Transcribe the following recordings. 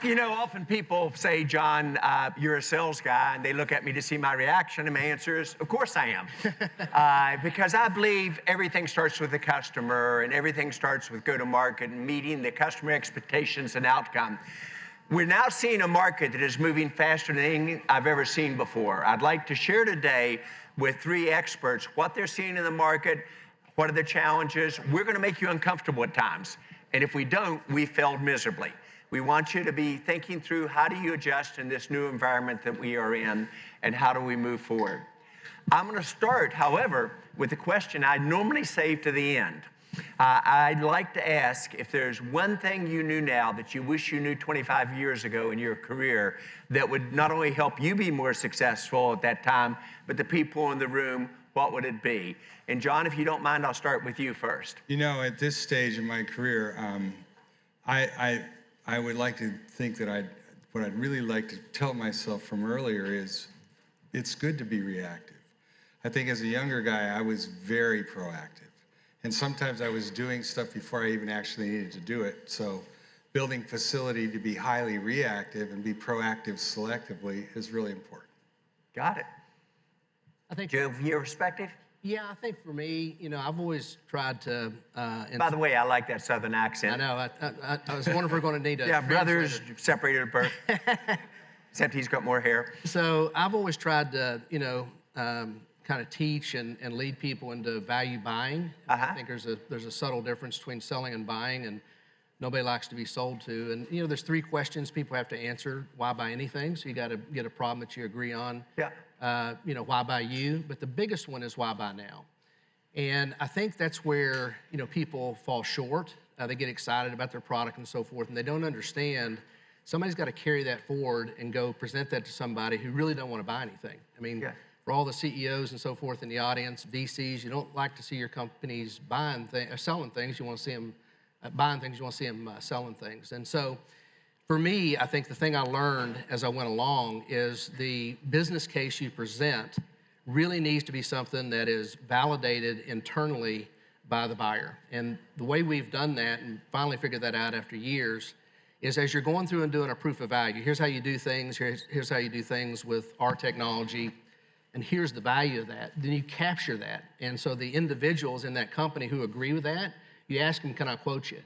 You know, often people say, John, you're a sales guy, and they look at me to see my reaction, and my answer is, of course I am. Because I believe everything starts with the customer, and everything starts with go-to-market and meeting the customer expectations and outcome. We're now seeing a market that is moving faster than anything I've ever seen before. I'd like to share today with 3 experts what they're seeing in the market, what are the challenges. We're going to make you uncomfortable at times, and if we don't, we failed miserably. We want you to be thinking through how do you adjust in this new environment that we are in, and how do we move forward. I'm going to start, however, with the question I normally save to the end. I'd like to ask if there's one thing you knew now that you wish you knew 25 years ago in your career that would not only help you be more successful at that time, but the people in the room, what would it be? And John, if you don't mind, I'll start with you first. You know, at this stage in my career, I would like to think that what I'd really like to tell myself from earlier is it's good to be reactive. I think as a younger guy, I was very proactive. And sometimes I was doing stuff before I even actually needed to do it. So building facility to be highly reactive and be proactive selectively is really important. Got it. I think. Do you have your perspective? Yeah, I think for me, you know, I've always tried to. By the way, I like that Southern accent. I know. I was wondering if we're going to need a. Yeah, brothers separated at birth, except he's got more hair. So I've always tried to, you know, kind of teach and lead people into value buying. I think there's a subtle difference between selling and buying, and nobody likes to be sold to. And you know, there's 3 questions people have to answer. Why buy anything? So you got to get a problem that you agree on. Yeah. You know, why buy you? But the biggest one is why buy now? And I think that's where, you know, people fall short. They get excited about their product and so forth, and they don't understand somebody's got to carry that forward and go present that to somebody who really don't want to buy anything. I mean, for all the CEOs and so forth in the audience, VCs, you don't like to see your companies selling things. You want to see them buying things. You want to see them selling things. And so for me, I think the thing I learned as I went along is the business case you present really needs to be something that is validated internally by the buyer. And the way we've done that and finally figured that out after years is as you're going through and doing a proof of value, here's how you do things, here's how you do things with our technology, and here's the value of that. Then you capture that. And so the individuals in that company who agree with that, you ask them, can I quote you?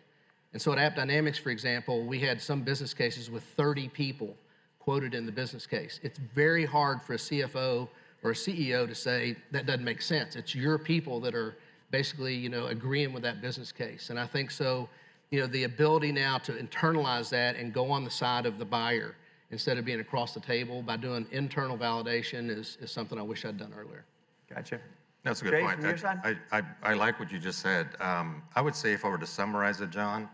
And so at App Dynamics, for example, we had some business cases with 30 people quoted in the business case. It's very hard for a CFO or a CEO to say, that doesn't make sense. It's your people that are basically, you know, agreeing with that business case. And I think so, you know, the ability now to internalize that and go on the side of the buyer instead of being across the table by doing internal validation is something I wish I'd done earlier. Gotcha. That's a good Jay, point. from your side? I like what you just said. I would say if I were to summarize it, John,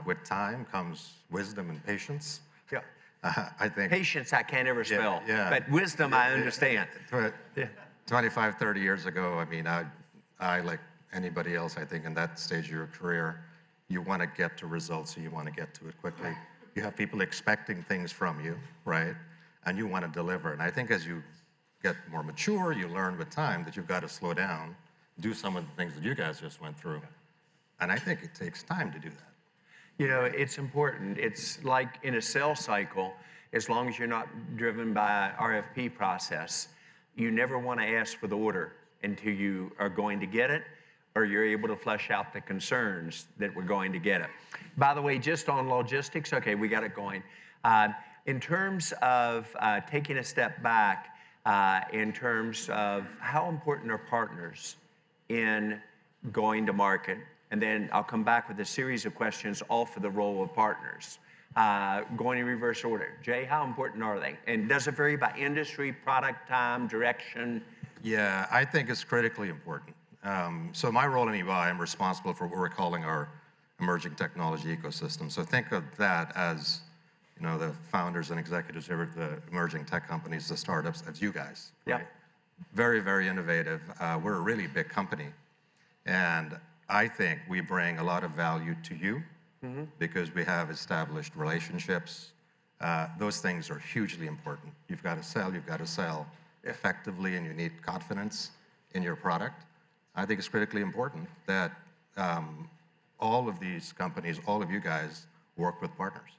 with time comes wisdom and patience. Yeah. I think Patience I can't ever spell, yeah. but wisdom I understand. 25, 30 years ago, I mean, I like anybody else, I think in that stage of your career, you want to get to results, so you want to get to it quickly. You have people expecting things from you, right? And you want to deliver. And I think as you get more mature, you learn with time that you've got to slow down, do some of the things that you guys just went through. And I think it takes time to do that. You know, it's important. It's like in a sales cycle, as long as you're not driven by RFP process, you never want to ask for the order until you are going to get it, or you're able to flesh out the concerns that we're going to get it. By the way, just on logistics, okay, we got it going. In terms of taking a step back, in terms of how important are partners in going to market, and then I'll come back with a series of questions all for the role of partners. Going in reverse order. Jay, how important are they? And does it vary by industry, product, time, direction? Yeah, I think it's critically important. So my role in EY, I'm responsible for what we're calling our emerging technology ecosystem. So think of that as, you know, the founders and executives of the emerging tech companies, the startups, as you guys. Right? Very, very innovative. We're a really big company. And I think we bring a lot of value to you because we have established relationships. Those things are hugely important. You've got to sell effectively, and you need confidence in your product. I think it's critically important that all of these companies, all of you guys, work with partners.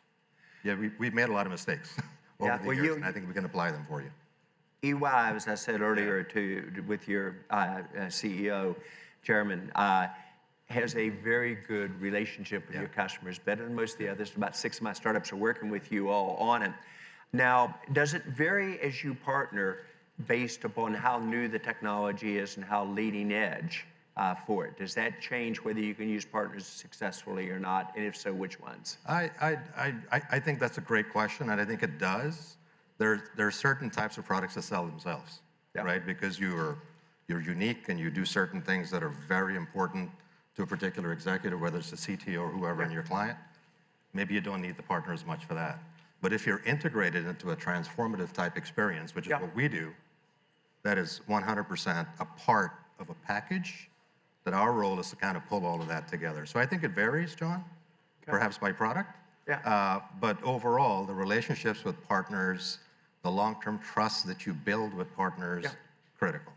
Yeah, we've made a lot of mistakes over Yeah, the well, years, and I think we can apply them for you. EY, as I said earlier with your CEO, Chairman, has a very good relationship with your customers, better than most of the others. About 6 of my startups are working with you all on it. Now, does it vary as you partner based upon how new the technology is and how leading edge for it? Does that change whether you can use partners successfully or not? And if so, which ones? I think that's a great question, and I think it does. There are certain types of products that sell themselves, right? Because you're unique and you do certain things that are very important to a particular executive, whether it's the CTO or whoever in your client. Maybe you don't need the partner as much for that. But if you're integrated into a transformative type experience, which is what we do, that is 100% a part of a package, that our role is to kind of pull all of that together. So I think it varies, John, perhaps by product. But overall, the relationships with partners, the long-term trust that you build with partners, critical.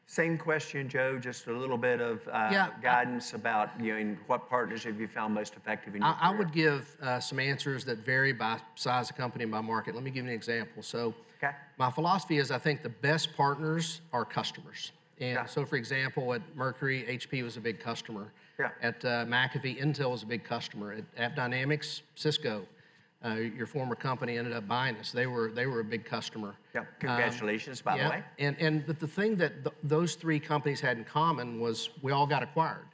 Same question, Joe, just a little bit of guidance about, in what partners have you found most effective in your career? I would give some answers that vary by size of company and by market. Let me give you an example. So my philosophy is I think the best partners are customers. And so, for example, at Mercury, HP was a big customer. At McAfee, Intel was a big customer. At AppDynamics, Cisco, your former company, ended up buying us. They were a big customer. Congratulations, by the way. But the thing that those three companies had in common was we all got acquired.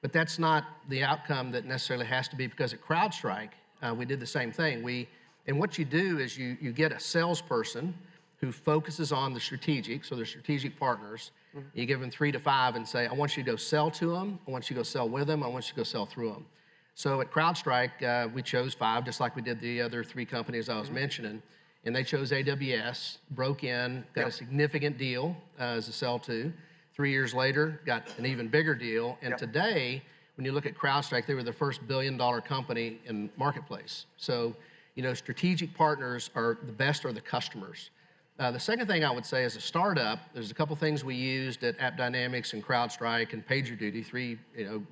But that's not the outcome that necessarily has to be, because at CrowdStrike, we did the same thing. And what you do is you get a salesperson who focuses on the strategic, so the strategic partners. You give them 3 to 5 and say, I want you to go sell to them, I want you to go sell with them, I want you to go sell through them. So at CrowdStrike, we chose 5, just like we did the other 3 companies I was mentioning. And they chose AWS, broke in, got a significant deal as a sell to. 3 years later, got an even bigger deal. And today, when you look at CrowdStrike, they were the first billion-dollar company in marketplace. So, strategic partners are the best, are the customers. The second thing I would say as a startup, there's a couple things we used at AppDynamics and CrowdStrike and PagerDuty, 3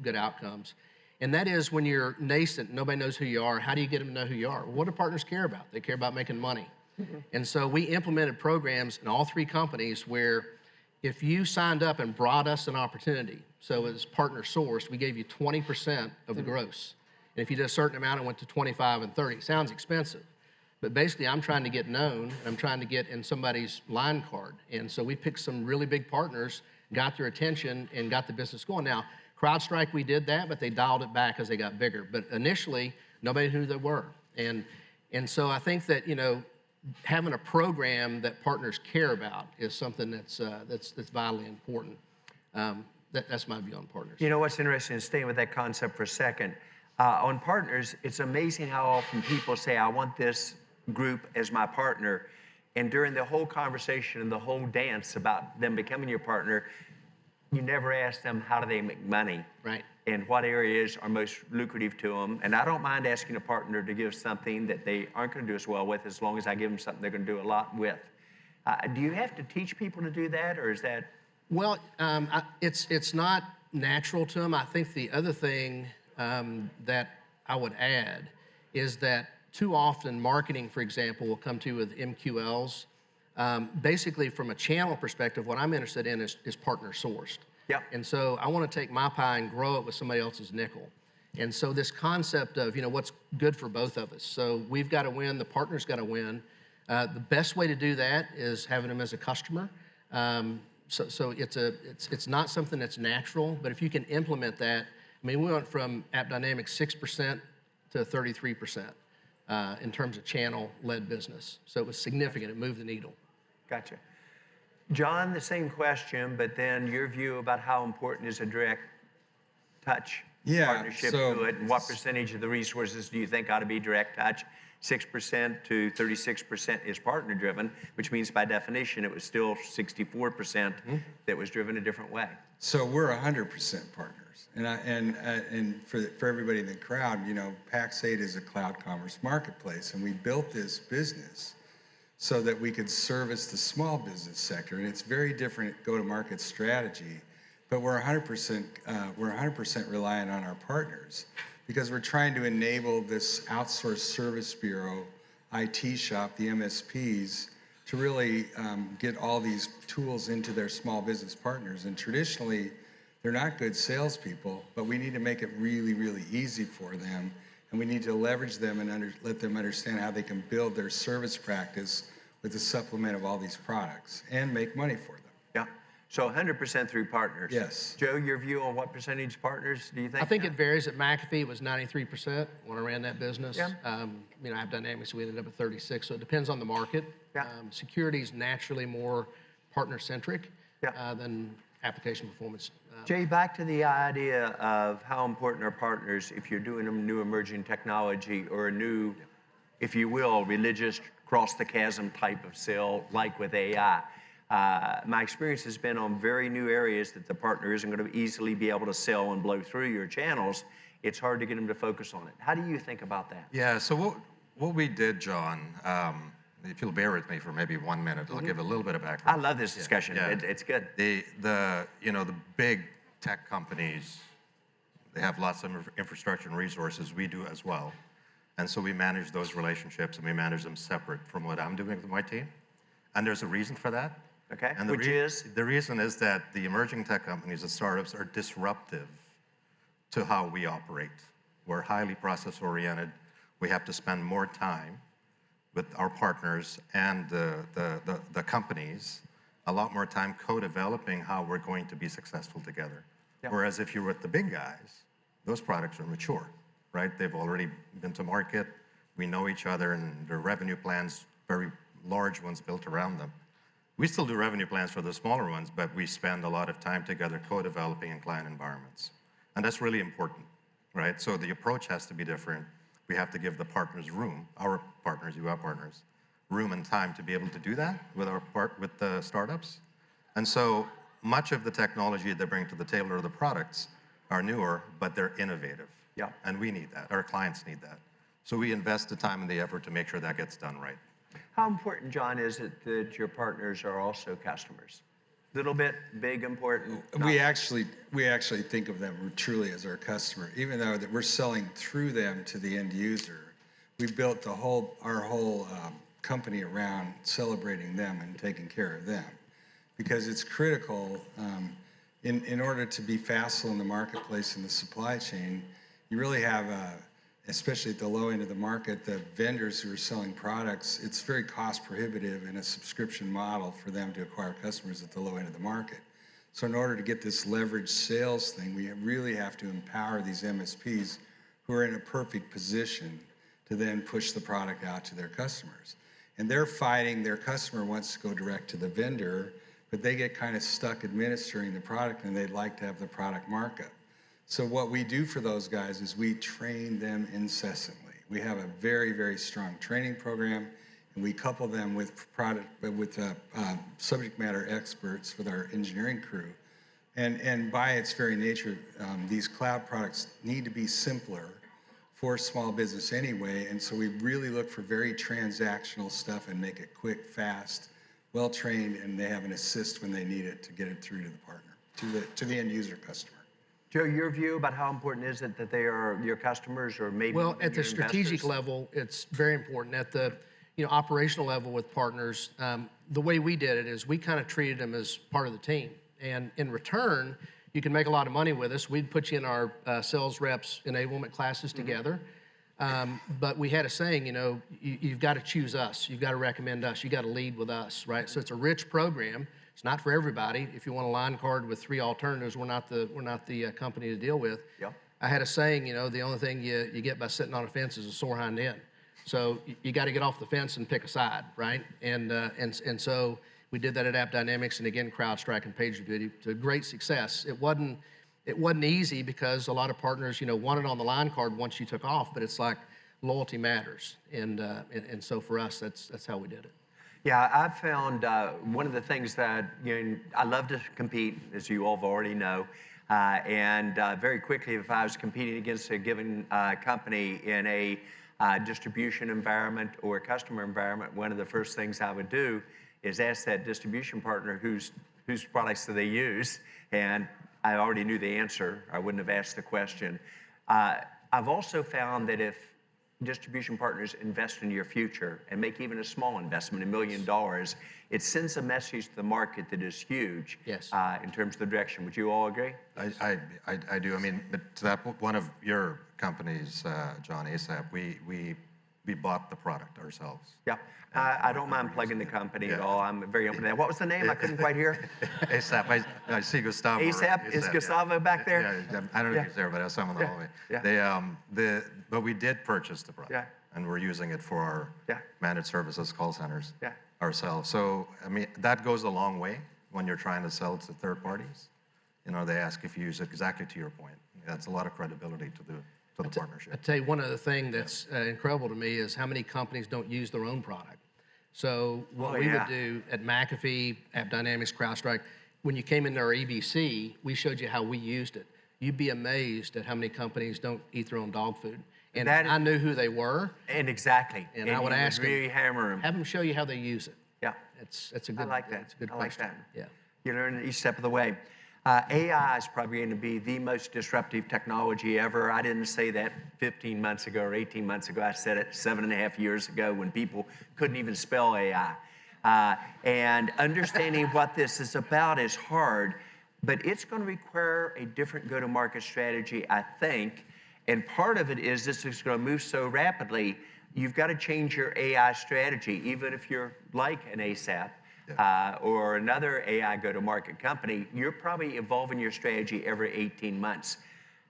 good outcomes. And that is, when you're nascent, nobody knows who you are, how do you get them to know who you are? Well, what do partners care about? They care about making money. And so we implemented programs in all 3 companies where if you signed up and brought us an opportunity, so as partner sourced, we gave you 20% of the gross. And if you did a certain amount, it went to 25 and 30. Sounds expensive. But basically, I'm trying to get known, and I'm trying to get in somebody's line card. And so we picked some really big partners, got their attention, and got the business going. Now, CrowdStrike, we did that, but they dialed it back as they got bigger. But initially, nobody knew who they were. And so I think that, having a program that partners care about is something that's vitally important. That's my view on partners. You know what's interesting, staying with that concept for a second, on partners, it's amazing how often people say, I want this group as my partner. And during the whole conversation and the whole dance about them becoming your partner, you never ask them, how do they make money? Right. And what areas are most lucrative to them. And I don't mind asking a partner to give something that they aren't going to do as well with, as long as I give them something they're going to do a lot with. Do you have to teach people to do that, or is that? Well, it's not natural to them. I think the other thing that I would add is that too often marketing, for example, will come to you with MQLs. Basically, from a channel perspective, what I'm interested in is partner sourced. And so I want to take my pie and grow it with somebody else's nickel. And so this concept of, what's good for both of us. So we've got to win, the partner's got to win. The best way to do that is having them as a customer. So it's not something that's natural, but if you can implement that, we went from AppDynamics 6% to 33% in terms of channel-led business. So it was significant. It moved the needle. Gotcha. John, the same question, but then your view about how important is a direct touch partnership to it, and what percentage of the resources do you think ought to be direct touch? 6% to 36% is partner driven, which means by definition it was still 64% that was driven a different way. So we're 100% partners, and for everybody in the crowd, Pax8 is a cloud commerce marketplace, and we built this business so that we could service the small business sector, and it's very different go-to-market strategy, but we're 100% reliant on our partners, because we're trying to enable this outsourced service bureau, IT shop, the MSPs, to really get all these tools into their small business partners. And traditionally, they're not good salespeople, but we need to make it really, really easy for them. And we need to leverage them and let them understand how they can build their service practice with the supplement of all these products and make money for them. Yeah. So 100% through partners. Yes. Joe, your view on what percentage partners do you think? I think it varies. At McAfee, it was 93% when I ran that business. Yeah. You know, I have Dynamics, we ended up at 36, so it depends on the market. Yeah. Security is naturally more partner-centric Yeah. than application performance. Jay, back to the idea of how important are partners if you're doing a new emerging technology or a new, if you will, religious cross the chasm type of sale like with AI. My experience has been on very new areas that the partner isn't going to easily be able to sell and blow through your channels. It's hard to get them to focus on it. How do you think about that? Yeah, so what we did, John, if you'll bear with me for maybe 1 minute, I'll give a little bit of I background. love this discussion. Yeah. It's good. The big tech companies, they have lots of infrastructure and resources. We do as well. And so we manage those relationships and we manage them separate from what I'm doing with my team. And there's a reason for that. Okay, And which is? the reason is that the emerging tech companies, the startups, are disruptive to how we operate. We're highly process oriented. We have to spend more time with our partners and the companies, a lot more time co-developing how we're going to be successful together. Yep. Whereas if you're with the big guys, those products are mature, right? They've already been to market. We know each other and their revenue plans, very large ones built around them. We still do revenue plans for the smaller ones, but we spend a lot of time together co-developing in client environments. And that's really important, right? So the approach has to be different. We have to give the partners room, our partners, you, our partners, room and time to be able to do that with the startups. And so much of the technology they bring to the table or the products are newer, but they're innovative. Yeah. And we need that. Our clients need that. So we invest the time and the effort to make sure that gets done right. How important, John, is it that your partners are also customers? Little bit, big, important? We actually think of them truly as our customer, even though that we're selling through them to the end user. We built our whole company around celebrating them and taking care of them, because it's critical in order to be facile in the marketplace and the supply chain. You really have especially at the low end of the market, the vendors who are selling products, it's very cost prohibitive in a subscription model for them to acquire customers at the low end of the market. So in order to get this leveraged sales thing, we really have to empower these MSPs who are in a perfect position to then push the product out to their customers. And they're fighting, their customer wants to go direct to the vendor, but they get kind of stuck administering the product and they'd like to have the product markup. So what we do for those guys is we train them incessantly. We have a very, very strong training program, and we couple them with subject matter experts with our engineering crew. And by its very nature, these cloud products need to be simpler for small business anyway, and so we really look for very transactional stuff and make it quick, fast, well-trained, and they have an assist when they need it to get it through to the partner, to the end user customer. Joe, your view about how important is it that they are your customers or maybe Well, at the your strategic investors? level, it's very important. At the operational level with partners, the way we did it is we kind of treated them as part of the team. And in return, you can make a lot of money with us. We'd put you in our sales reps enablement classes together. But we had a saying, you've got to choose us. You've got to recommend us. You got to lead with us, right? So it's a rich program. It's not for everybody. If you want a line card with 3 alternatives, we're not the company to deal with. Yep. I had a saying, the only thing you get by sitting on a fence is a sore hind end. So you got to get off the fence and pick a side, right? And so we did that at App Dynamics, and again, CrowdStrike and PagerDuty to great success. It wasn't easy because a lot of partners, wanted on the line card once you took off, but it's like loyalty matters, and so for us, that's how we did it. Yeah, I've found one of the things that I love to compete, as you all already know, and very quickly, if I was competing against a given company in a distribution environment or a customer environment, one of the first things I would do is ask that distribution partner whose products do they use, and I already knew the answer. I wouldn't have asked the question. I've also found that if distribution partners invest in your future and make even a small investment, $1 million, it sends a message to the market that is huge. Yes. In terms of the direction. Would you all agree? I do. I mean, but to that, one of your companies, John, ASAP, we bought the product ourselves. Yeah. I don't mind plugging the company at all. I'm very open to that. What was the name? I couldn't quite hear. ASAP. I see Gustavo. ASAP? Is Gustavo back there? Yeah, I don't know if he's there, but I saw him in the hallway. Yeah. But we did purchase the product. Yeah. And we're using it for our managed services call centers Yeah. ourselves. So, I mean, that goes a long way when you're trying to sell to third parties. You know, they ask if you use it exactly to your point. That's a lot of credibility to the partnership. I tell you, one other thing that's incredible to me is how many companies don't use their own product. So what we would do at McAfee, AppDynamics, CrowdStrike, when you came into our EBC, we showed you how we used it. You'd be amazed at how many companies don't eat their own dog food. And I knew who they were. And exactly. And I would ask really them, hammer them. have them show you how they use it. Yeah. It's a good. I like that. It's a good I like question. that. Yeah. You learn each step of the way. AI is probably going to be the most disruptive technology ever. I didn't say that 15 months ago or 18 months ago. I said it 7.5 years ago when people couldn't even spell AI. And understanding what this is about is hard, but it's going to require a different go-to-market strategy, I think. And part of it is this is going to move so rapidly, you've got to change your AI strategy, even if you're like an ASAP. Or another AI go-to-market company, you're probably evolving your strategy every 18 months.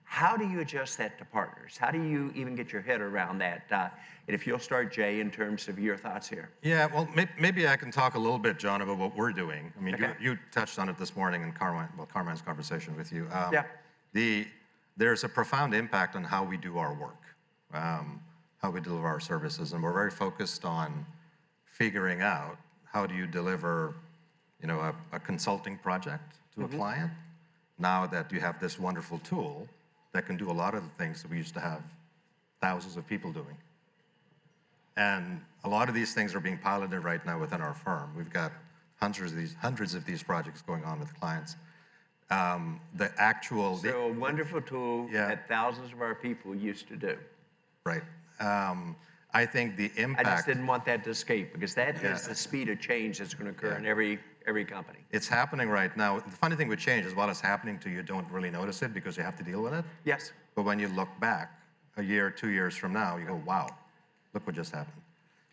How do you adjust that to partners? How do you even get your head around that? And if you'll start, Jay, in terms of your thoughts here. Yeah, well, maybe I can talk a little bit, John, about what we're doing. I mean, you touched on it this morning in Carmine's conversation with you. There's a profound impact on how we do our work, how we deliver our services, and we're very focused on figuring out how do you deliver, you know, a consulting project to a client now that you have this wonderful tool that can do a lot of the things that we used to have thousands of people doing. And a lot of these things are being piloted right now within our firm. We've got hundreds of these projects going on with clients. So a wonderful tool that thousands of our people used to do. Right. I think the impact. I just didn't want that to escape because that is the speed of change that's going to occur in every company. It's happening right now. The funny thing with change is while it's happening to you, you don't really notice it because you have to deal with it. Yes. But when you look back a year, 2 years from now, you go, wow, look what just happened.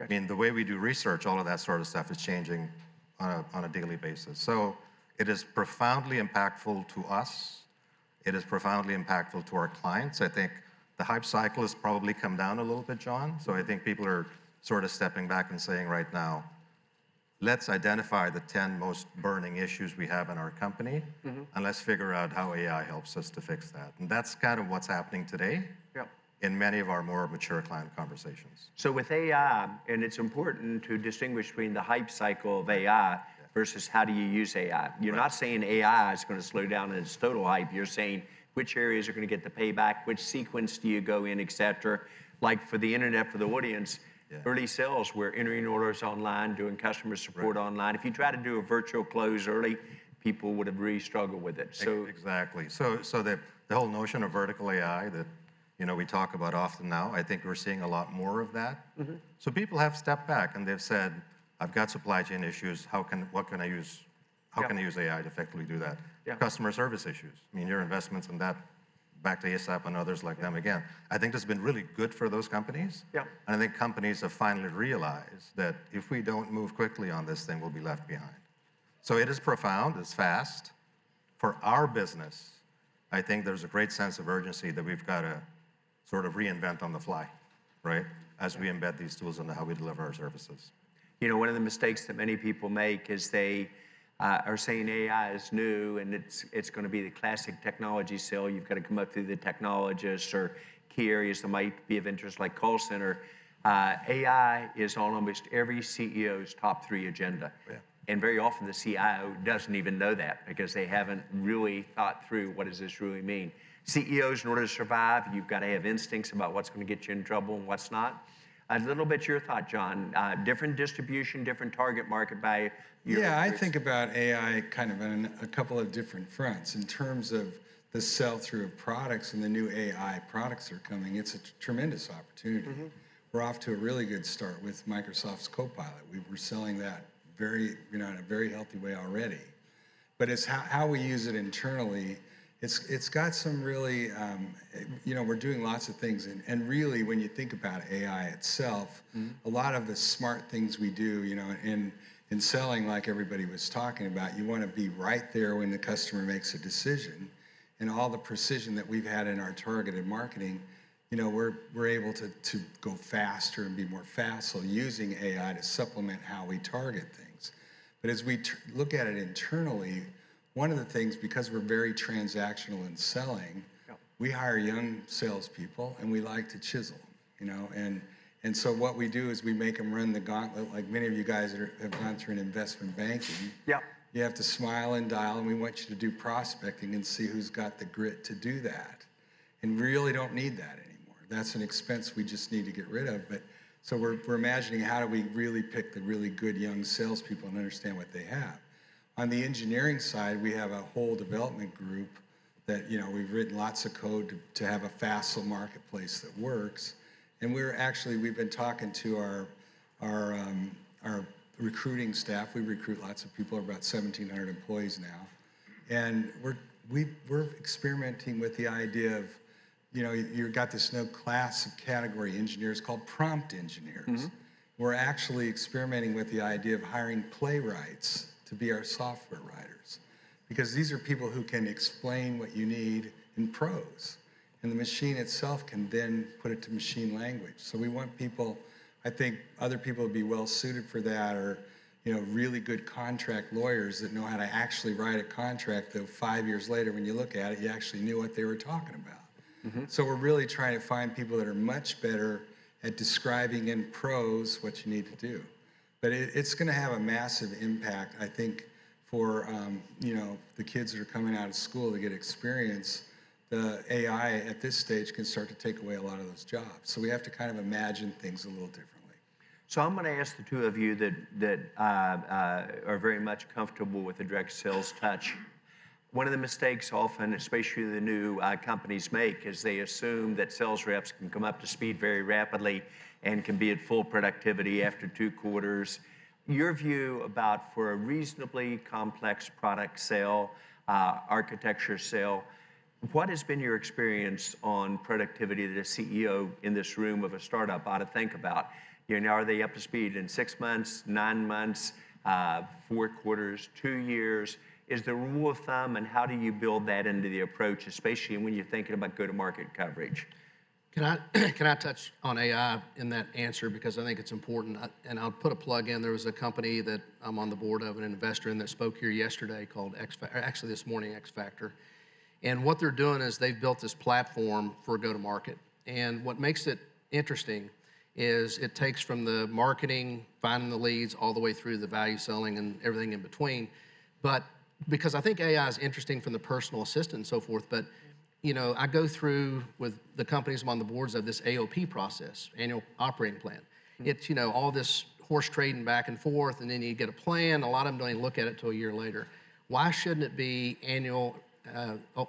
I mean, the way we do research, all of that sort of stuff is changing on a daily basis. So it is profoundly impactful to us. It is profoundly impactful to our clients. I think the hype cycle has probably come down a little bit, John. So I think people are sort of stepping back and saying right now, let's identify the 10 most burning issues we have in our company, and let's figure out how AI helps us to fix that. And that's kind of what's happening today in many of our more mature client conversations. So with AI, and it's important to distinguish between the hype cycle of AI versus how do you use AI. You're not saying AI is going to slow down in its total hype. You're saying which areas are going to get the payback, which sequence do you go in, et cetera. Like for the internet, for the audience, early sales, we're entering orders online, doing customer support online. If you try to do a virtual close early, people would have really struggled with it. So exactly. So the whole notion of vertical AI that we talk about often now, I think we're seeing a lot more of that. So people have stepped back and they've said, I've got supply chain issues. How can I use AI to effectively do that? Customer service issues. I mean, your investments in that, back to ASAP and others like them again. I think this has been really good for those companies. And I think companies have finally realized that if we don't move quickly on this thing, we'll be left behind. So it is profound, it's fast. For our business, I think there's a great sense of urgency that we've got to sort of reinvent on the fly, right? As we embed these tools into how we deliver our services. You know, one of the mistakes that many people make is they are saying AI is new and it's going to be the classic technology sale. You've got to come up through the technologists or key areas that might be of interest like call center. AI is on almost every CEO's top 3 agenda. And very often the CIO doesn't even know that because they haven't really thought through what does this really mean. CEOs, in order to survive, you've got to have instincts about what's going to get you in trouble and what's not. A little bit your thought, John. Different distribution, different target market by I think about AI kind of on a couple of different fronts in terms of the sell-through of products and the new AI products that are coming, it's a tremendous opportunity. We're off to a really good start with Microsoft's Copilot. We were selling that in a very healthy way already. But it's how we use it internally. It's got some really, we're doing lots of things. And really, when you think about AI itself, a lot of the smart things we do, in selling, like everybody was talking about, you want to be right there when the customer makes a decision. And all the precision that we've had in our targeted marketing, we're able to go faster and be more facile using AI to supplement how we target things. But as we look at it internally, one of the things, because we're very transactional in selling, we hire young salespeople and we like to chisel, and so what we do is we make them run the gauntlet, like many of you guys that have gone through an investment banking. Yep. You have to smile and dial, and we want you to do prospecting and see who's got the grit to do that. And we really don't need that anymore. That's an expense we just need to get rid of. But so we're imagining, how do we really pick the really good young salespeople and understand what they have? On the engineering side, we have a whole development group that, we've written lots of code to have a facile marketplace that works. And we've been talking to our recruiting staff. We recruit lots of people, about 1,700 employees now. And we're experimenting with the idea of, you've got this new class of category engineers called prompt engineers. We're actually experimenting with the idea of hiring playwrights to be our software writers, because these are people who can explain what you need in prose, and the machine itself can then put it to machine language. So we want people, I think other people would be well suited for that, or really good contract lawyers that know how to actually write a contract that 5 years later, when you look at it, you actually knew what they were talking about. So we're really trying to find people that are much better at describing in prose what you need to do. But it's going to have a massive impact, I think, for the kids that are coming out of school to get experience. The AI at this stage can start to take away a lot of those jobs. So we have to kind of imagine things a little differently. So I'm going to ask the two of you that are very much comfortable with the direct sales touch. One of the mistakes often, especially the new companies make, is they assume that sales reps can come up to speed very rapidly and can be at full productivity after 2 quarters. Your view about, for a reasonably complex product sale, architecture sale, what has been your experience on productivity that a CEO in this room of a startup ought to think about? Are they up to speed in 6 months, 9 months, 4 quarters, 2 years? Is the rule of thumb, and how do you build that into the approach, especially when you're thinking about go-to-market coverage? Can I touch on AI in that answer, because I think it's important, and I'll put a plug in. There was a company that I'm on the board of, an investor in, that spoke here yesterday called actually this morning, X Factor. And what they're doing is they've built this platform for go-to-market. And what makes it interesting is it takes from the marketing, finding the leads, all the way through the value selling and everything in between. But because I think AI is interesting from the personal assistant and so forth, but I go through with the companies I'm on the boards of this AOP process, annual operating plan. It's, all this horse trading back and forth, and then you get a plan. A lot of them don't even look at it till a year later. Why shouldn't it be annual,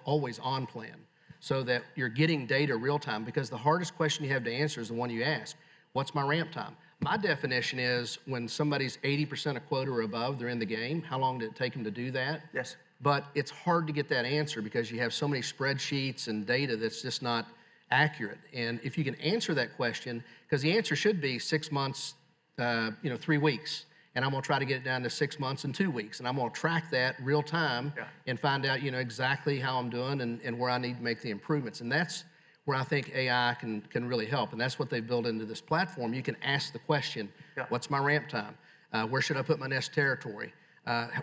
always on plan, so that you're getting data real time? Because the hardest question you have to answer is the one you ask: what's my ramp time? My definition is when somebody's 80% of quota or above, they're in the game. How long did it take them to do that? Yes. But it's hard to get that answer because you have so many spreadsheets and data that's just not accurate. And if you can answer that question, because the answer should be 6 months, 3 weeks, and I'm gonna try to get it down to 6 months and 2 weeks, and I'm gonna track that real time and find out, exactly how I'm doing and where I need to make the improvements. And that's where I think AI can really help, and that's what they've built into this platform. You can ask the question, what's my ramp time? Where should I put my next territory?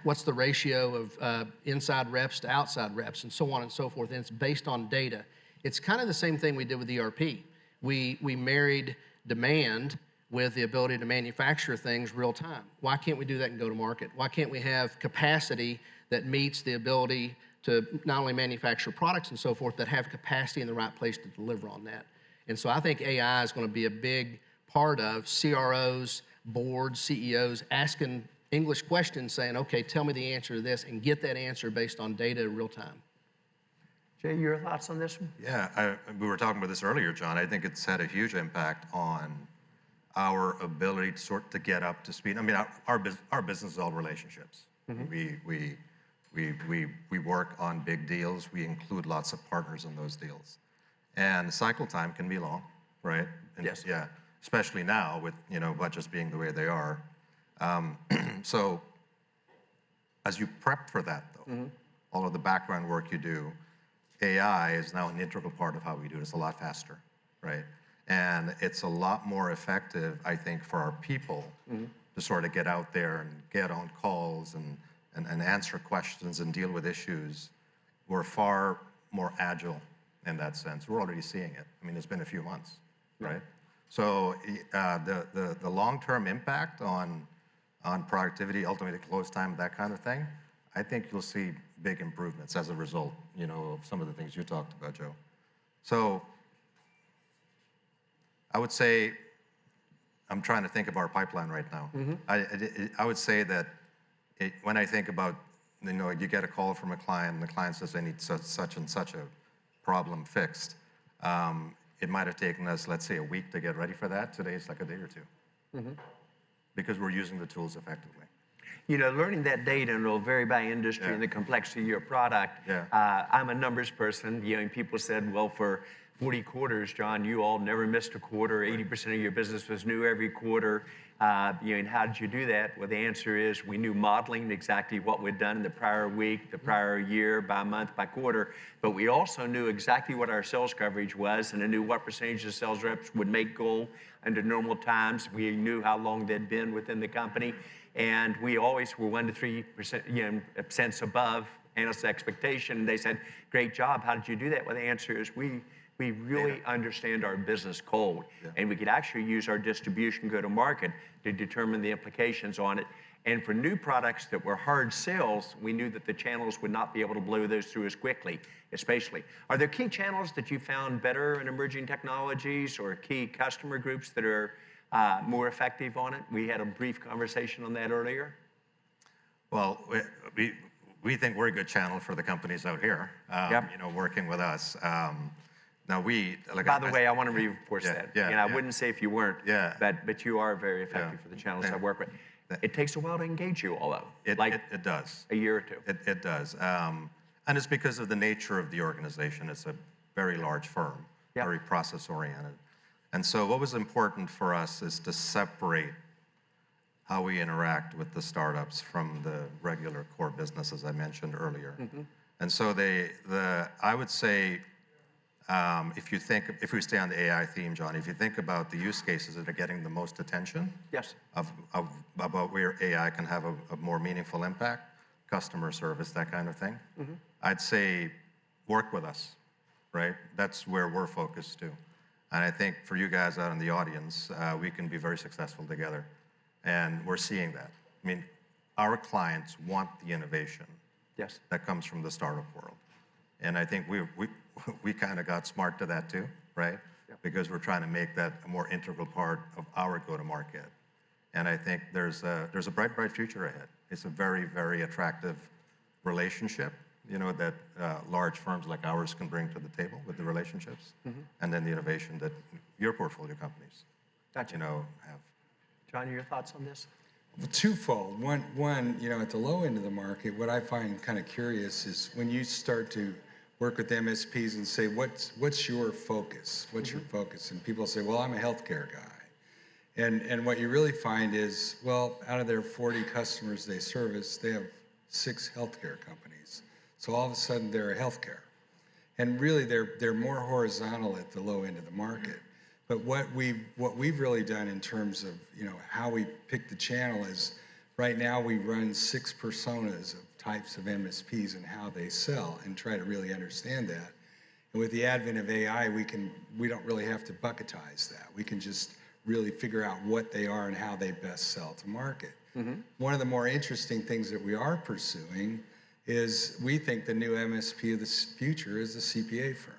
What's the ratio of inside reps to outside reps, and so on and so forth, and it's based on data. It's kind of the same thing we did with ERP. We married demand with the ability to manufacture things real time. Why can't we do that and go to market? Why can't we have capacity that meets the ability to not only manufacture products and so forth, but have capacity in the right place to deliver on that? And so I think AI is going to be a big part of CROs, boards, CEOs asking English questions, saying, okay, tell me the answer to this, and get that answer based on data in real time. Jay, your thoughts on this one? Yeah, we were talking about this earlier, John. I think it's had a huge impact on our ability to get up to speed. I mean, our business is all relationships. We work on big deals. We include lots of partners in those deals, and cycle time can be long, right? And Yes. Yeah, especially now with budgets being the way they are. So as you prep for that, though, all of the background work you do, AI is now an integral part of how we do it. It's a lot faster, right? And it's a lot more effective, I think, for our people to sort of get out there and get on calls and answer questions and deal with issues. We're far more agile in that sense. We're already seeing it. I mean, it's been a few months, right? So the long-term impact on productivity, ultimately close time, that kind of thing, I think you'll see big improvements as a result, of some of the things you talked about, Joe. So I would say, I'm trying to think of our pipeline right now. I would say that when I think about, you get a call from a client, and the client says they need such and such a problem fixed. It might have taken us, let's say, a week to get ready for that. Today, it's like a day or two. Because we're using the tools effectively. Learning that data, and it'll vary by industry and the complexity of your product. Yeah. I'm a numbers person. And people said, well, for 40 quarters, John, you all never missed a quarter. 80% of your business was new every quarter. And how did you do that? Well, the answer is we knew modeling exactly what we'd done in the prior week, the prior year, by month, by quarter. But we also knew exactly what our sales coverage was, and I knew what percentage of sales reps would make goal under normal times. We knew how long they'd been within the company. And we always were 1 to 3% cents above analyst expectation. And they said, great job. How did you do that? Well, the answer is we really understand our business cold. Yeah. And we could actually use our distribution go-to-market to determine the implications on it. And for new products that were hard sales, we knew that the channels would not be able to blow those through as quickly, especially. Are there key channels that you found better in emerging technologies, or key customer groups that are more effective on it? We had a brief conversation on that earlier. Well, we think we're a good channel for the companies out here, working with us. Now By the way, I want to reinforce that. I wouldn't say if you weren't, but you are very effective for the channels I work with. It takes a while to engage you all, though. It does. A year or two. It does. And it's because of the nature of the organization. It's a very large firm, very process-oriented. And so what was important for us is to separate how we interact with the startups from the regular core business, as I mentioned earlier. And so I would say, if we stay on the AI theme, John, if you think about the use cases that are getting the most attention, about where AI can have a more meaningful impact, customer service, that kind of thing, I'd say work with us, right? That's where we're focused too. And I think for you guys out in the audience, we can be very successful together. And we're seeing that. I mean, our clients want the innovation that comes from the startup world. And I think we kind of got smart to that too, right? Because we're trying to make that a more integral part of our go-to-market. And I think there's a bright, bright future ahead. It's a very, very attractive relationship, that large firms like ours can bring to the table with the relationships, and then the innovation that your portfolio companies, have. John, your thoughts on this? Well, twofold. One, at the low end of the market, what I find kind of curious is when you start to work with MSPs and say, what's your focus? What's your focus? And people say, well, I'm a healthcare guy. And what you really find is, well, out of their 40 customers they service, they have 6 healthcare companies. So all of a sudden they're a healthcare. And really they're more horizontal at the low end of the market. But what we've really done in terms of how we pick the channel is, right now we run 6 personas of types of MSPs and how they sell, and try to really understand that. And with the advent of AI, we don't really have to bucketize that. We can just really figure out what they are and how they best sell to market. One of the more interesting things that we are pursuing is, we think the new MSP of the future is the CPA firm.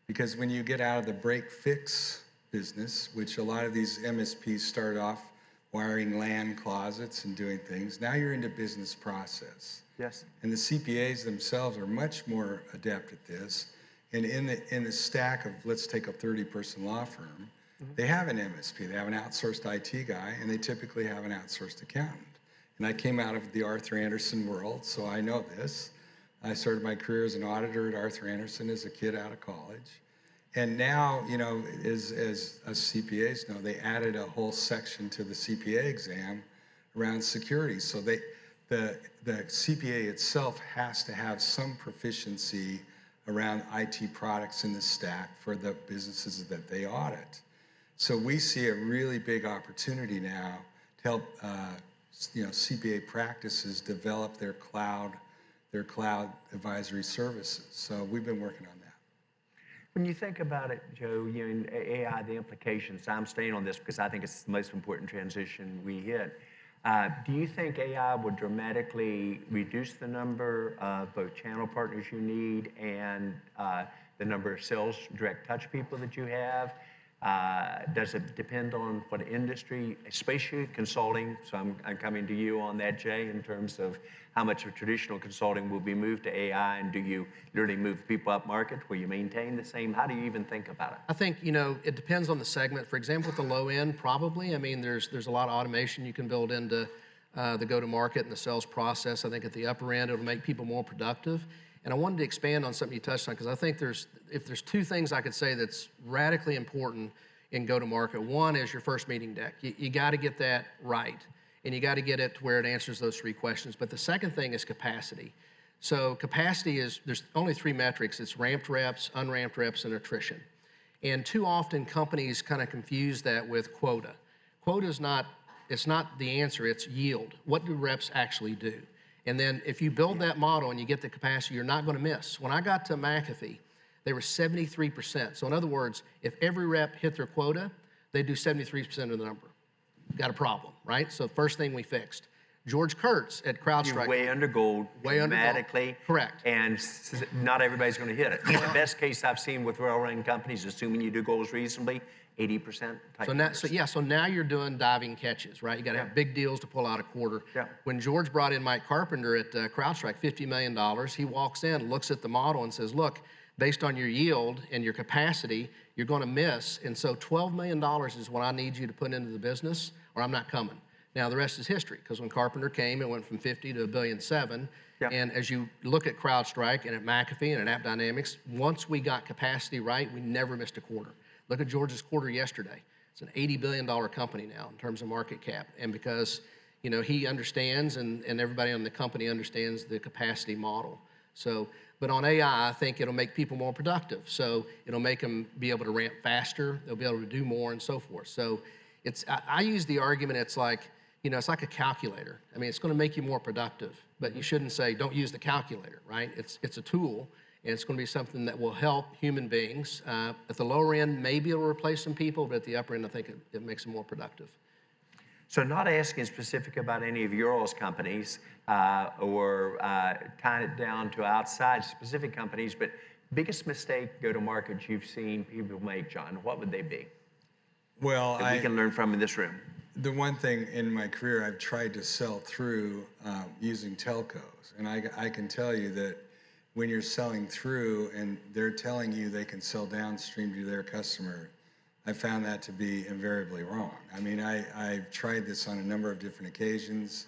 Because when you get out of the break-fix business, which a lot of these MSPs start off, wiring LAN closets and doing things. Now you're into business process. Yes. And the CPAs themselves are much more adept at this. And in the stack of, let's take a 30-person law firm, they have an MSP, they have an outsourced IT guy, and they typically have an outsourced accountant. And I came out of the Arthur Andersen world, so I know this. I started my career as an auditor at Arthur Andersen as a kid out of college. And now, you know, as us CPAs know, they added a whole section to the CPA exam around security. So the CPA itself has to have some proficiency around IT products in the stack for the businesses that they audit. So we see a really big opportunity now to help CPA practices develop their cloud advisory services. So we've been working on that. When you think about it, Joe, you know, in AI, the implications, I'm staying on this because I think it's the most important transition we hit. Do you think AI would dramatically reduce the number of both channel partners you need and the number of sales direct touch people that you have? Does it depend on what industry, especially consulting? So I'm coming to you on that, Jay, in terms of how much of traditional consulting will be moved to AI, and do you literally move people up market? Will you maintain the same? How do you even think about it? I think, you know, it depends on the segment. For example, at the low end, probably. I mean, there's a lot of automation you can build into the go-to-market and the sales process. I think at the upper end, it'll make people more productive. And I wanted to expand on something you touched on, because I think if there's two things I could say that's radically important in go-to-market. One is your first meeting deck. You got to get that right, and you got to get it to where it answers those three questions. But the second thing is capacity. So capacity is, there's only three metrics. It's ramped reps, unramped reps, and attrition. And too often companies kind of confuse that with quota. Quota is not, it's not the answer, it's yield. What do reps actually do? And then if you build that model and you get the capacity, you're not going to miss. When I got to McAfee, they were 73%. So in other words, if every rep hit their quota, they do 73% of the number. Got a problem, right? So first thing we fixed. George Kurtz at CrowdStrike. You're way under gold, Way under gold. dramatically. Correct. And not everybody's going to hit it. The best case I've seen with well-run companies, assuming you do goals reasonably, 80% type numbers. So now you're doing diving catches, right? You got to have big deals to pull out a quarter. Yeah. When George brought in Mike Carpenter at CrowdStrike, $50 million, he walks in, looks at the model and says, look, based on your yield and your capacity, you're going to miss. And so $12 million is what I need you to put into the business, or I'm not coming. Now, the rest is history, because when Carpenter came, it went from 50 to $1.7 billion. Yeah. And as you look at CrowdStrike and at McAfee and at AppDynamics, once we got capacity right, we never missed a quarter. Look at George's quarter yesterday. It's an $80 billion company now in terms of market cap. And because, you know, he understands and everybody in the company understands the capacity model. So, but on AI, I think it'll make people more productive. So it'll make them be able to ramp faster. They'll be able to do more and so forth. So I use the argument, it's like, you know, it's like a calculator. I mean, it's going to make you more productive, but you shouldn't say, don't use the calculator, right? It's a tool, and it's going to be something that will help human beings. At the lower end, maybe it'll replace some people, but at the upper end, I think it makes them more productive. So not asking specific about any of your all's companies or tying it down to outside specific companies, but biggest mistake go-to-market you've seen people make, John, what would they be? Well, that we can learn from in this room. The one thing in my career I've tried to sell through using telcos, and I can tell you that when you're selling through and they're telling you they can sell downstream to their customer, I found that to be invariably wrong. I mean, I've tried this on a number of different occasions,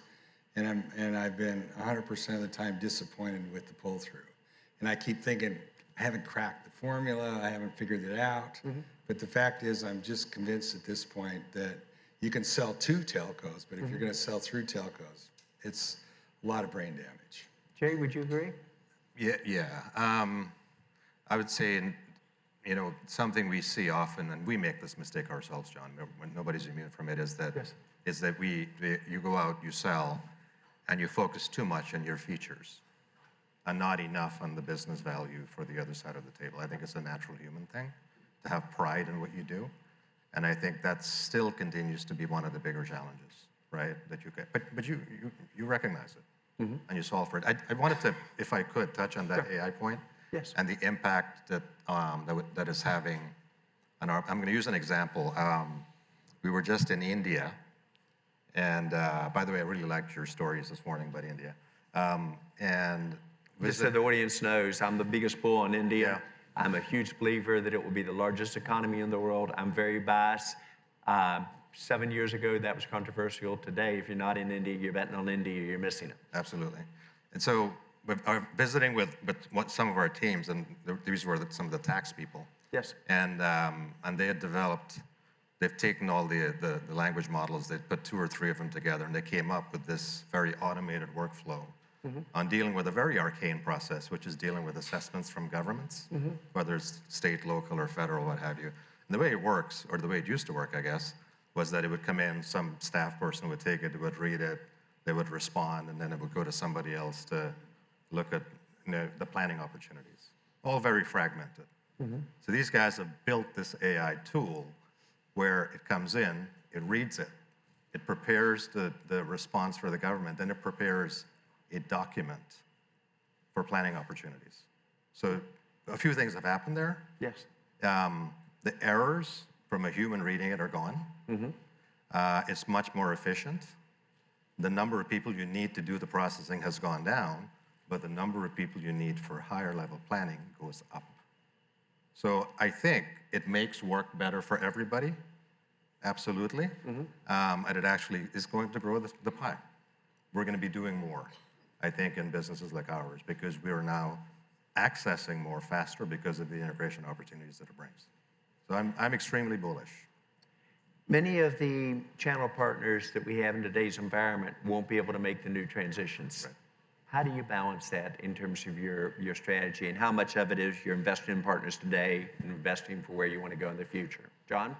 and I've been 100% of the time disappointed with the pull-through. And I keep thinking, I haven't cracked the formula, I haven't figured it out, but the fact is I'm just convinced at this point that you can sell to telcos, but if you're going to sell through telcos, it's a lot of brain damage. Jay, would you agree? Yeah. I would say, you know, something we see often, and we make this mistake ourselves, John. Nobody's immune from it. Is that you go out, you sell, and you focus too much on your features, and not enough on the business value for the other side of the table. I think it's a natural human thing to have pride in what you do. And I think that still continues to be one of the bigger challenges, right? That you get, but you recognize it, and you solve for it. I wanted to, if I could, touch on that AI point, Yes. and the impact that that is having. And I'm going to use an example. We were just in India And by the way, I really liked your stories this morning about India. And Just so the audience knows, I'm the biggest bull in India. Yeah. I'm a huge believer that it will be the largest economy in the world. I'm very biased. 7 years ago, that was controversial. Today, if you're not in India, you're betting on India, you're missing it. Absolutely. And so we're visiting with some of our teams, and these were some of the tax people. Yes. And they had developed, they've taken all the language models, they put 2 or 3 of them together, and they came up with this very automated workflow on dealing with a very arcane process, which is dealing with assessments from governments, whether it's state, local, or federal, what have you. And the way it works, or the way it used to work, I guess, was that it would come in, some staff person would take it, would read it, they would respond, and then it would go to somebody else to look at the planning opportunities. All very fragmented. So these guys have built this AI tool where it comes in, it reads it, it prepares the response for the government, then it prepares a document for planning opportunities. So a few things have happened there. Yes. The errors from a human reading it are gone. It's much more efficient. The number of people you need to do the processing has gone down, but the number of people you need for higher level planning goes up. So I think it makes work better for everybody, absolutely. And it actually is going to grow the pie. We're going to be doing more, I think, in businesses like ours, because we are now accessing more faster because of the integration opportunities that it brings. So I'm extremely bullish. Many of the channel partners that we have in today's environment won't be able to make the new transitions. Right. How do you balance that in terms of your strategy, and how much of it is you're investing in partners today and investing for where you want to go in the future? John?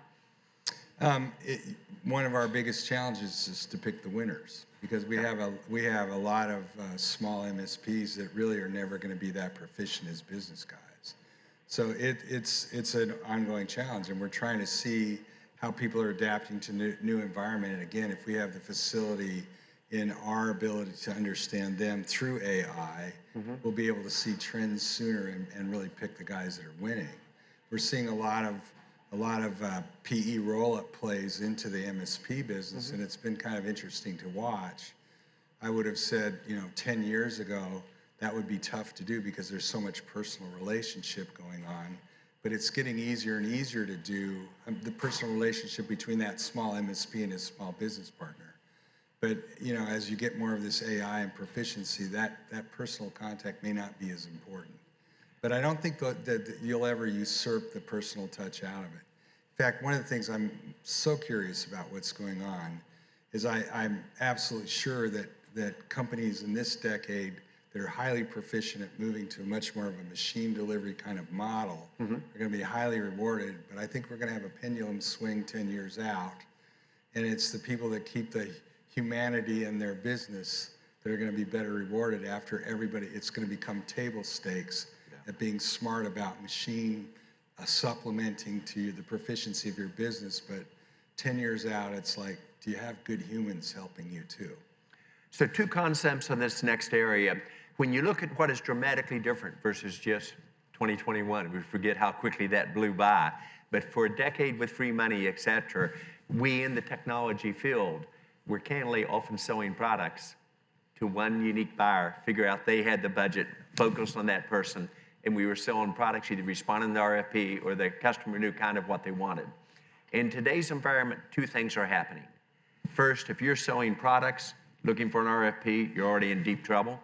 One of our biggest challenges is to pick the winners, because we have a lot of small MSPs that really are never going to be that proficient as business guys. So it's an ongoing challenge, and we're trying to see how people are adapting to new environment. And again, if we have the facility in our ability to understand them through AI, we'll be able to see trends sooner and really pick the guys that are winning. We're seeing a lot of PE roll-up plays into the MSP business, and it's been kind of interesting to watch. I would have said, 10 years ago, that would be tough to do because there's so much personal relationship going on. But it's getting easier and easier to do the personal relationship between that small MSP and his small business partner. But as you get more of this AI and proficiency, that personal contact may not be as important. But I don't think that you'll ever usurp the personal touch out of it. In fact, one of the things I'm so curious about what's going on is I'm absolutely sure that companies in this decade that are highly proficient at moving to much more of a machine delivery kind of model are going to be highly rewarded. But I think we're going to have a pendulum swing 10 years out, and it's the people that keep the humanity in their business that are going to be better rewarded after everybody. It's going to become table stakes at being smart about machine supplementing to the proficiency of your business. But 10 years out, it's like, do you have good humans helping you too? So 2 concepts on this next area. When you look at what is dramatically different versus just 2021, we forget how quickly that blew by. But for a decade with free money, et cetera, we in the technology field were candidly often selling products to one unique buyer, figure out they had the budget, focus on that person, and we were selling products either responding to the RFP or the customer knew kind of what they wanted. In today's environment, 2 things are happening. First, if you're selling products, looking for an RFP, you're already in deep trouble.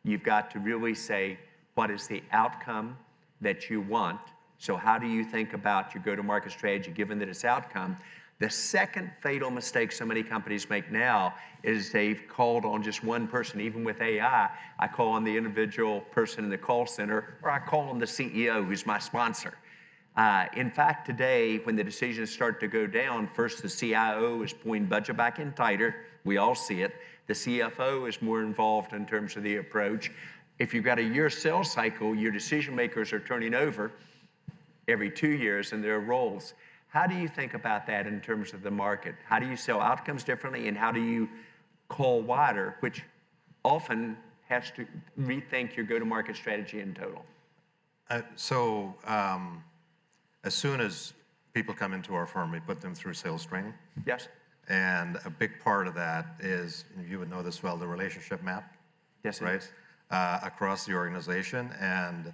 You've got to really say, what is the outcome that you want? So how do you think about your go-to-market strategy given that it's outcome? The second fatal mistake so many companies make now is they've called on just one person. Even with AI, I call on the individual person in the call center, or I call on the CEO, who's my sponsor. In fact, today, when the decisions start to go down, first the CIO is pulling budget back in tighter. We all see it. The CFO is more involved in terms of the approach. If you've got a year sales cycle, your decision makers are turning over every 2 years in their roles. How do you think about that in terms of the market? How do you sell outcomes differently, and how do you call wider, which often has to rethink your go-to-market strategy in total? As soon as people come into our firm, we put them through sales training. Yes. And a big part of that is, and you would know this well, the relationship map. Yes, it right? is. Across the organization. And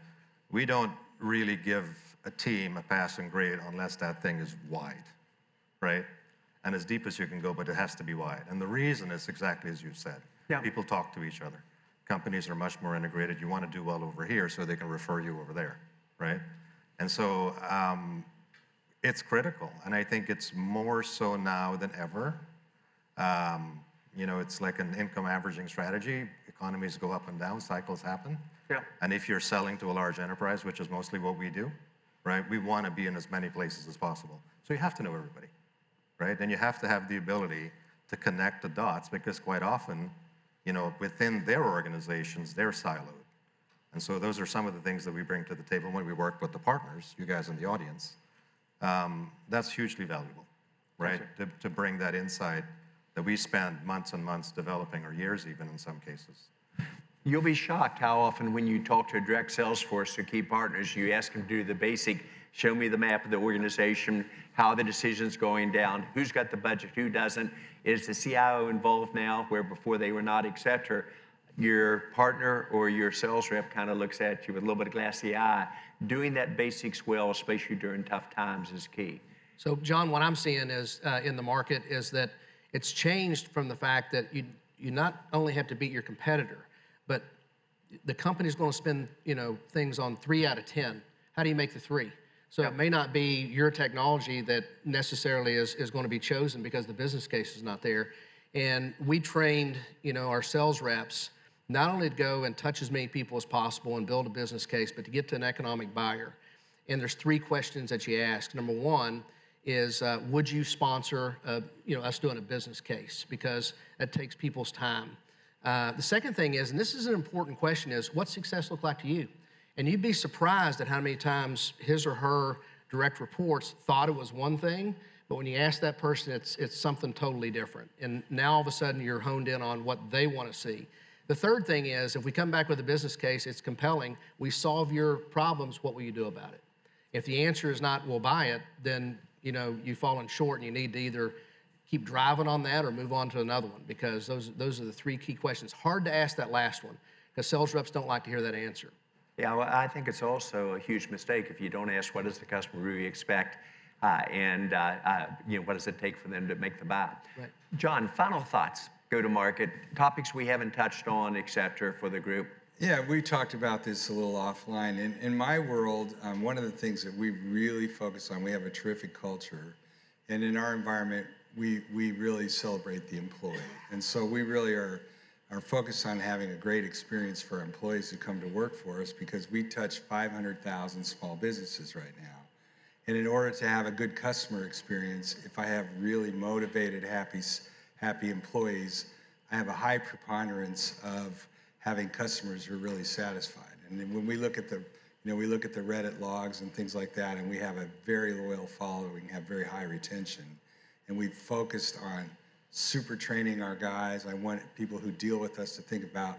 we don't really give a team a passing grade unless that thing is wide, right? And as deep as you can go, but it has to be wide. And the reason is exactly as you said. Yeah. People talk to each other. Companies are much more integrated. You want to do well over here so they can refer you over there, right? And so it's critical. And I think it's more so now than ever. You know, it's like an income averaging strategy. Economies go up and down, cycles happen. Yeah. And if you're selling to a large enterprise, which is mostly what we do, right? We want to be in as many places as possible. So you have to know everybody, right? And you have to have the ability to connect the dots because quite often, you know, within their organizations, they're siloed. And so those are some of the things that we bring to the table when we work with the partners, you guys in the audience. That's hugely valuable, right? To bring that insight that we spend months and months developing, or years even in some cases. You'll be shocked how often when you talk to a direct sales force or key partners, you ask them to do the basic, show me the map of the organization, how the decision's going down, who's got the budget, who doesn't, is the CIO involved now, where before they were not, et cetera. Your partner or your sales rep kind of looks at you with a little bit of glassy eye. Doing that basics well, especially during tough times, is key. So, John, what I'm seeing is in the market is that it's changed from the fact that you not only have to beat your competitor, but the company's going to spend, you know, things on 3 out of 10. How do you make the 3? So it may not be your technology that necessarily is going to be chosen because the business case is not there. And we trained, you know, our sales reps not only to go and touch as many people as possible and build a business case, but to get to an economic buyer. And there's 3 questions that you ask. Number 1 is, would you sponsor, you know, us doing a business case? Because that takes people's time. The second thing is, and this is an important question, is what's success look like to you? And you'd be surprised at how many times his or her direct reports thought it was one thing, but when you ask that person, it's something totally different. And now all of a sudden you're honed in on what they want to see. The third thing is, if we come back with a business case, it's compelling. We solve your problems. What will you do about it? If the answer is not, we'll buy it, then you know you've fallen short, and you need to either keep driving on that or move on to another one, because those are the 3 key questions. Hard to ask that last one because sales reps don't like to hear that answer. Yeah, well, I think it's also a huge mistake if you don't ask what does the customer really expect, and you know, what does it take for them to make the buy. Right. John, final thoughts. Go to market, topics we haven't touched on, et cetera, for the group. Yeah, we talked about this a little offline. In my world, one of the things that we really focus on, we have a terrific culture. And in our environment, we really celebrate the employee. And so we really are focused on having a great experience for our employees who come to work for us, because we touch 500,000 small businesses right now. And in order to have a good customer experience, if I have really motivated, happy employees, I have a high preponderance of having customers who are really satisfied. And then when we look at the, we look at the Reddit logs and things like that, and we have a very loyal following, have very high retention. And we've focused on super training our guys. I want people who deal with us to think about,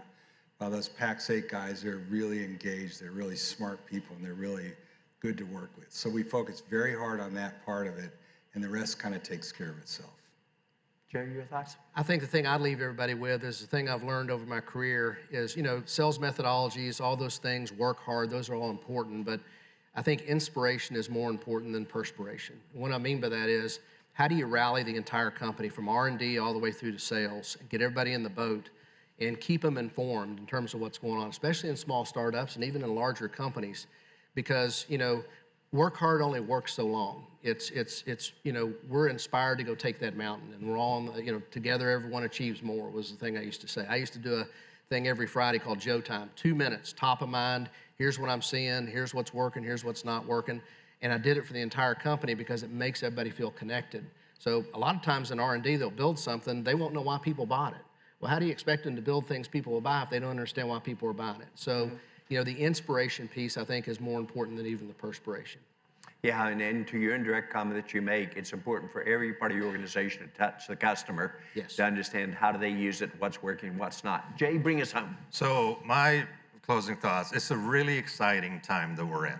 wow, those PAX 8 guys, they're really engaged, they're really smart people, and they're really good to work with. So we focus very hard on that part of it, and the rest kind of takes care of itself. Joe, your thoughts? I think the thing I'd leave everybody with is the thing I've learned over my career is, sales methodologies, all those things, work hard, those are all important, but I think inspiration is more important than perspiration. And what I mean by that is, how do you rally the entire company from R&D all the way through to sales and get everybody in the boat and keep them informed in terms of what's going on, especially in small startups and even in larger companies, because, work hard only works so long. It's we're inspired to go take that mountain, and we're all, together everyone achieves more was the thing I used to say. I used to do a thing every Friday called Joe Time, 2 minutes, top of mind, here's what I'm seeing, here's what's working, here's what's not working. And I did it for the entire company because it makes everybody feel connected. So a lot of times in R&D, they'll build something, they won't know why people bought it. Well, how do you expect them to build things people will buy if they don't understand why people are buying it? So, the inspiration piece, I think, is more important than even the perspiration. Yeah, and to your indirect comment that you make, it's important for every part of your organization to touch the customer, Yes, to understand how do they use it, what's working, what's not. Jay, bring us home. So my closing thoughts, it's a really exciting time that we're in.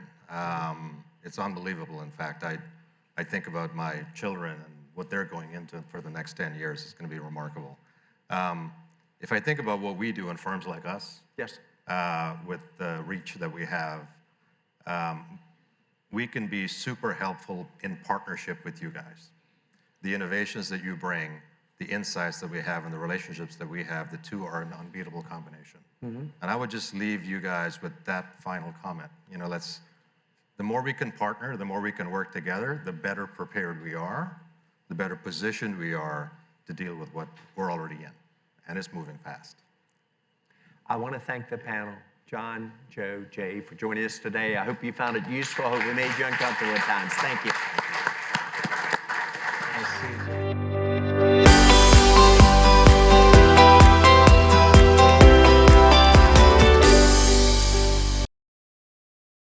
It's unbelievable. In fact, I think about my children and what they're going into for the next 10 years is going to be remarkable. If I think about what we do in firms like us, Yes. with the reach that we have, we can be super helpful in partnership with you guys. The innovations that you bring, the insights that we have, and the relationships that we have, the two are an unbeatable combination. And I would just leave you guys with that final comment. You know, the more we can partner, the more we can work together, the better prepared we are, the better positioned we are to deal with what we're already in. And it's moving fast. I want to thank the panel, John, Joe, Jay, for joining us today. I hope you found it useful. I hope we made you uncomfortable at times. Thank you.